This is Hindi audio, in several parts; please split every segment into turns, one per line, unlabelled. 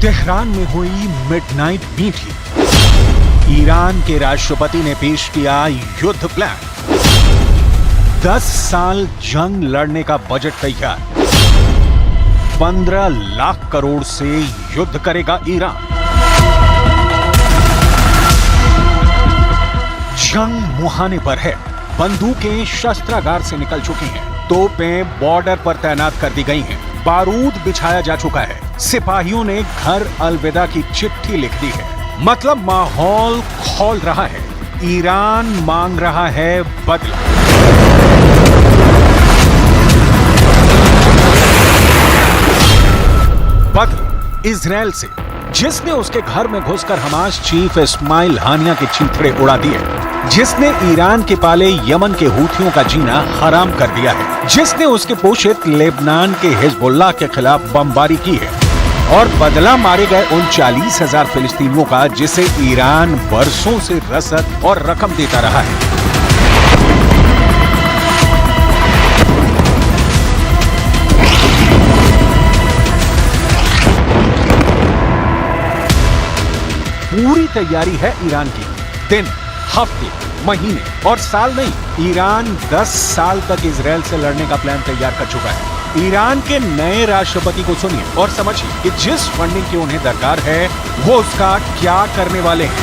तेहरान में हुई मिडनाइट मीटिंग। ईरान के राष्ट्रपति ने पेश किया युद्ध प्लान। 10 साल जंग लड़ने का बजट तैयार। 15 लाख करोड़ से युद्ध करेगा ईरान। जंग मुहाने पर है। बंदूकें शस्त्रागार से निकल चुकी हैं। तोपें बॉर्डर पर तैनात कर दी गई हैं। बारूद बिछाया जा चुका है। सिपाहियों ने घर अलविदा की चिट्ठी लिख दी है। मतलब माहौल खौल रहा है। ईरान मांग रहा है बदला। बदला इजराइल से, जिसने उसके घर में घुसकर हमास चीफ इस्माइल हानिया के चीथड़े उड़ा दिए, जिसने ईरान के पाले यमन के हूथियों का जीना हराम कर दिया है, जिसने उसके पोषित लेबनान के हिजबुल्लाह के खिलाफ बमबारी की है, और बदला मारे गए उन 40,000 फिलिस्तीनियों का जिसे ईरान बरसों से रसद और रकम देता रहा है। पूरी तैयारी है ईरान की। दिन, हफ्ते, महीने और साल नहीं, ईरान 10 साल तक इजराइल से लड़ने का प्लान तैयार कर चुका है। ईरान के नए राष्ट्रपति को सुनिए और समझिए कि जिस फंडिंग की उन्हें दरकार है वो उसका क्या करने वाले हैं।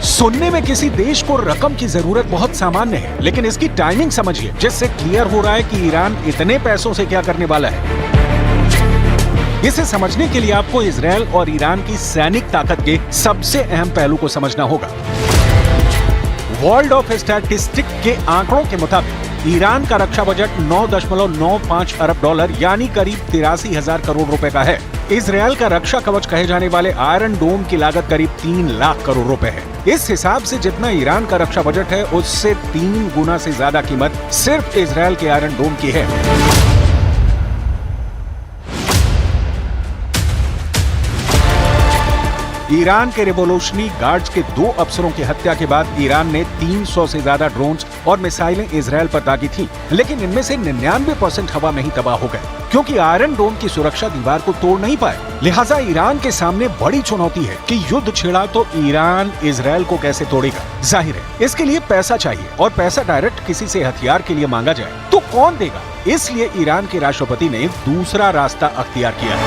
सुनने में किसी देश को रकम की जरूरत बहुत सामान्य है, लेकिन इसकी टाइमिंग समझिए, जिससे क्लियर हो रहा है कि ईरान इतने पैसों से क्या करने वाला है। इसे समझने के लिए आपको इजराइल और ईरान की सैनिक ताकत के सबसे अहम पहलू को समझना होगा। वर्ल्ड ऑफ स्टैटिस्टिक के आंकड़ों के मुताबिक ईरान का रक्षा बजट 9.95 अरब डॉलर यानी करीब 83,000 करोड़ रुपए का है। इजराइल का रक्षा कवच कहे जाने वाले आयरन डोम की लागत करीब 3 लाख करोड़ रुपए है। इस हिसाब से जितना ईरान का रक्षा बजट है उससे 3 गुना से ज्यादा कीमत सिर्फ इजराइल के आयरन डोम की है। ईरान के रिवोल्यूशनरी गार्ड्स के 2 अफसरों की हत्या के बाद ईरान ने 300 से ज्यादा ड्रोन्स और मिसाइलें इजराइल पर दागी थी, लेकिन इनमें से 99% हवा में ही तबाह हो गए, क्योंकि आयरन डोम की सुरक्षा दीवार को तोड़ नहीं पाए। लिहाजा ईरान के सामने बड़ी चुनौती है कि युद्ध छिड़ा तो ईरान इजराइल को कैसे तोड़ेगा। जाहिर है इसके लिए पैसा चाहिए, और पैसा डायरेक्ट किसी से हथियार के लिए मांगा जाए तो कौन देगा। इसलिए ईरान के राष्ट्रपति ने दूसरा रास्ता अख्तियार किया
है।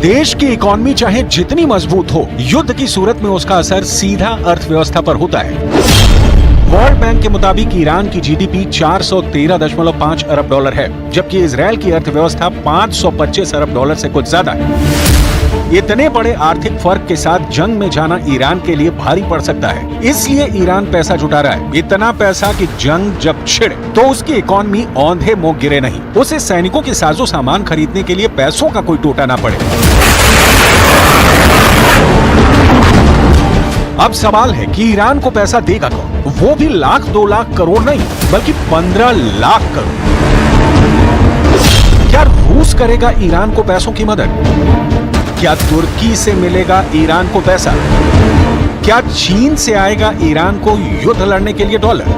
देश की इकोनॉमी चाहे जितनी मजबूत हो, युद्ध की सूरत में उसका असर सीधा अर्थव्यवस्था पर होता है। वर्ल्ड बैंक के मुताबिक ईरान की जीडीपी 413.5 अरब डॉलर है, जबकि इजराइल की अर्थव्यवस्था 525 अरब डॉलर से कुछ ज्यादा है। इतने बड़े आर्थिक फर्क के साथ जंग में जाना ईरान के लिए भारी पड़ सकता है। इसलिए ईरान पैसा जुटा रहा है, इतना पैसा कि जंग जब छिड़े तो उसकी इकोनॉमी औंधे मुंह गिरे नहीं, उसे सैनिकों के साजो सामान खरीदने के लिए पैसों का कोई टोटा ना पड़े। अब सवाल है कि ईरान को पैसा देगा कौन? वो भी लाख 2 लाख करोड़ नहीं, बल्कि 15 लाख करोड़। क्या रूस करेगा ईरान को पैसों की मदद? क्या तुर्की से मिलेगा ईरान को पैसा? क्या चीन से आएगा ईरान को युद्ध लड़ने के लिए डॉलर?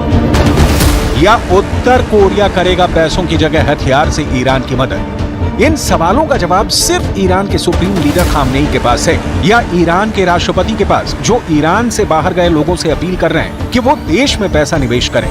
या उत्तर कोरिया करेगा पैसों की जगह हथियार से ईरान की मदद? इन सवालों का जवाब सिर्फ ईरान के सुप्रीम लीडर खामनेई के पास है, या ईरान के राष्ट्रपति के पास, जो ईरान से बाहर गए लोगों से अपील कर रहे हैं कि वो देश में पैसा निवेश करें।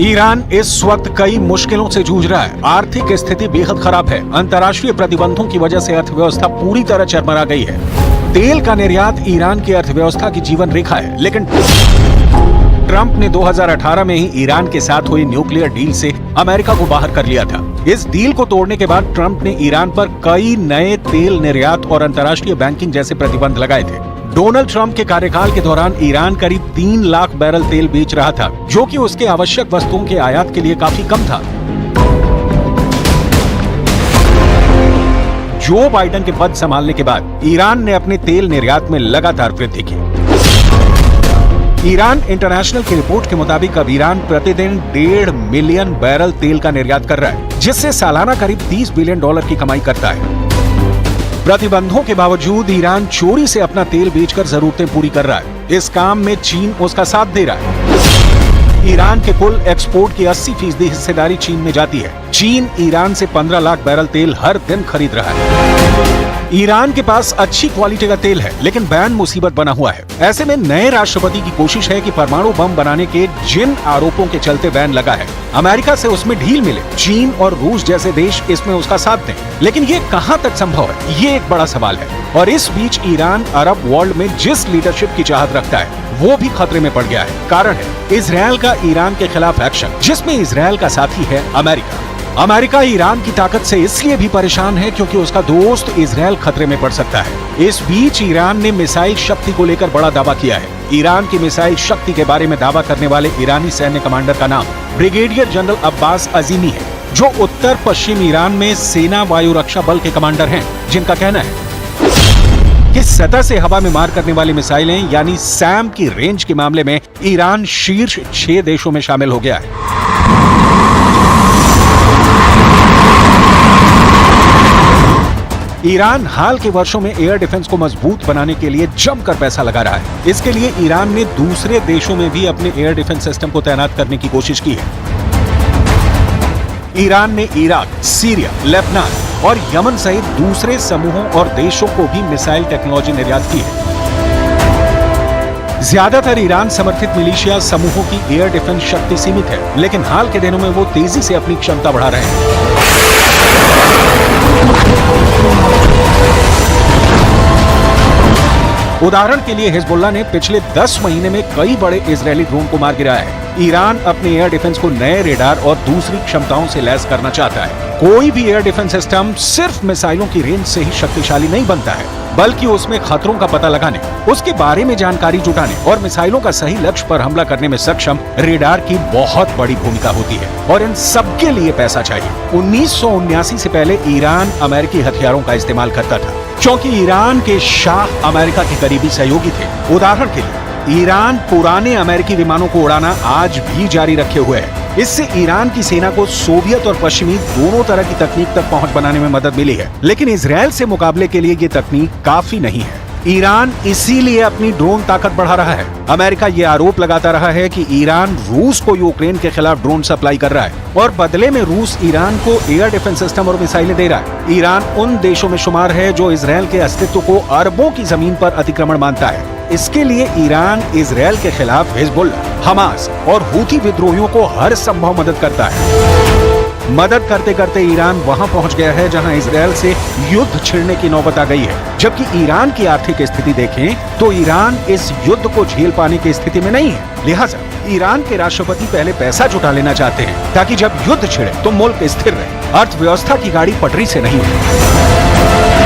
ईरान इस वक्त कई मुश्किलों से जूझ रहा है। आर्थिक स्थिति बेहद खराब है। अंतर्राष्ट्रीय प्रतिबंधों की वजह से अर्थव्यवस्था पूरी तरह चरमरा गई है। तेल का निर्यात ईरान की अर्थव्यवस्था की जीवन रेखा है, लेकिन ट्रंप ने 2018 में ही ईरान के साथ हुई न्यूक्लियर डील से अमेरिका को बाहर कर लिया था। इस डील को तोड़ने के बाद ट्रंप ने ईरान पर कई नए तेल निर्यात और अंतर्राष्ट्रीय बैंकिंग जैसे प्रतिबंध लगाए थे। डोनाल्ड ट्रंप के कार्यकाल के दौरान ईरान करीब 3 लाख बैरल तेल बेच रहा था, जो कि उसके आवश्यक वस्तुओं के आयात के लिए काफी कम था। जो बाइडेन के पद संभालने के बाद ईरान ने अपने तेल निर्यात में लगातार वृद्धि की। ईरान इंटरनेशनल की रिपोर्ट के मुताबिक अब ईरान प्रतिदिन 1.5 मिलियन बैरल तेल का निर्यात कर रहा है, जिससे सालाना करीब $30 बिलियन की कमाई करता है। प्रतिबंधों के बावजूद ईरान चोरी से अपना तेल बेचकर जरूरतें पूरी कर रहा है। इस काम में चीन उसका साथ दे रहा है। ईरान के कुल एक्सपोर्ट की 80% हिस्सेदारी चीन में जाती है। चीन ईरान से 15 लाख बैरल तेल हर दिन खरीद रहा है। ईरान के पास अच्छी क्वालिटी का तेल है, लेकिन बैन मुसीबत बना हुआ है। ऐसे में नए राष्ट्रपति की कोशिश है कि परमाणु बम बनाने के जिन आरोपों के चलते बैन लगा है, अमेरिका से उसमें ढील मिले। चीन और रूस जैसे देश इसमें उसका साथ दें, लेकिन ये कहां तक संभव है, ये एक बड़ा सवाल है। और इस बीच ईरान अरब वर्ल्ड में जिस लीडरशिप की चाहत रखता है, वो भी खतरे में पड़ गया है। कारण है इजरायल का ईरान के खिलाफ एक्शन, जिसमें इजरायल का साथी है अमेरिका। अमेरिका ईरान की ताकत से इसलिए भी परेशान है क्योंकि उसका दोस्त इजरायल खतरे में पड़ सकता है। इस बीच ईरान ने मिसाइल शक्ति को लेकर बड़ा दावा किया है। ईरान की मिसाइल शक्ति के बारे में दावा करने वाले ईरानी सैन्य कमांडर का नाम ब्रिगेडियर जनरल अब्बास अजीमी है, जो उत्तर पश्चिम ईरान में सेना वायु रक्षा बल के कमांडर हैं, जिनका कहना है कि सतह से हवा में मार करने वाली मिसाइलें यानी सैम की रेंज के मामले में ईरान शीर्ष 6 देशों में शामिल हो गया है। ईरान हाल के वर्षों में एयर डिफेंस को मजबूत बनाने के लिए जमकर पैसा लगा रहा है। इसके लिए ईरान ने दूसरे देशों में भी अपने एयर डिफेंस सिस्टम को तैनात करने की कोशिश की है। ईरान ने इराक, सीरिया, लेबनान और यमन सहित दूसरे समूहों और देशों को भी मिसाइल टेक्नोलॉजी निर्यात की है। ज्यादातर ईरान समर्थित मिलिशिया समूहों की एयर डिफेंस शक्ति सीमित है, लेकिन हाल के दिनों में वो तेजी से अपनी क्षमता बढ़ा रहे हैं। उदाहरण के लिए हिजबुल्लाह ने पिछले 10 महीने में कई बड़े इजरायली ड्रोन को मार गिराया है। ईरान अपने एयर डिफेंस को नए रेडार और दूसरी क्षमताओं से लैस करना चाहता है। कोई भी एयर डिफेंस सिस्टम सिर्फ मिसाइलों की रेंज से ही शक्तिशाली नहीं बनता है, बल्कि उसमें खतरों का पता लगाने, उसके बारे में जानकारी जुटाने और मिसाइलों का सही लक्ष्य पर हमला करने में सक्षम रेडार की बहुत बड़ी भूमिका होती है। और इन सबके लिए पैसा चाहिए। 1979 से पहले ईरान अमेरिकी हथियारों का इस्तेमाल करता था, क्योंकि ईरान के शाह अमेरिका के करीबी सहयोगी थे। उदाहरण के लिए ईरान पुराने अमेरिकी विमानों को उड़ाना आज भी जारी रखे हुए है। इससे ईरान की सेना को सोवियत और पश्चिमी दोनों तरह की तकनीक तक पहुंच बनाने में मदद मिली है, लेकिन इजरायल से मुकाबले के लिए ये तकनीक काफी नहीं है। ईरान इसीलिए अपनी ड्रोन ताकत बढ़ा रहा है। अमेरिका ये आरोप लगाता रहा है कि ईरान रूस को यूक्रेन के खिलाफ ड्रोन सप्लाई कर रहा है और बदले में रूस ईरान को एयर डिफेंस सिस्टम और मिसाइलें दे रहा है। ईरान उन देशों में शुमार है जो इजरायल के अस्तित्व को अरबों की जमीन पर अतिक्रमण मानता है। इसके लिए ईरान इजरायल के खिलाफ हिजबुल्लाह, हमास और हूथी विद्रोहियों को हर संभव मदद करता है। मदद करते करते ईरान वहां पहुंच गया है जहां इजरायल से युद्ध छिड़ने की नौबत आ गई है। जबकि ईरान की आर्थिक स्थिति देखें तो ईरान इस युद्ध को झेल पाने की स्थिति में नहीं है। लिहाजा ईरान के राष्ट्रपति पहले पैसा जुटा लेना चाहते हैं, ताकि जब युद्ध छिड़े तो मुल्क स्थिर रहे, अर्थव्यवस्था की गाड़ी पटरी से नहीं उड़े।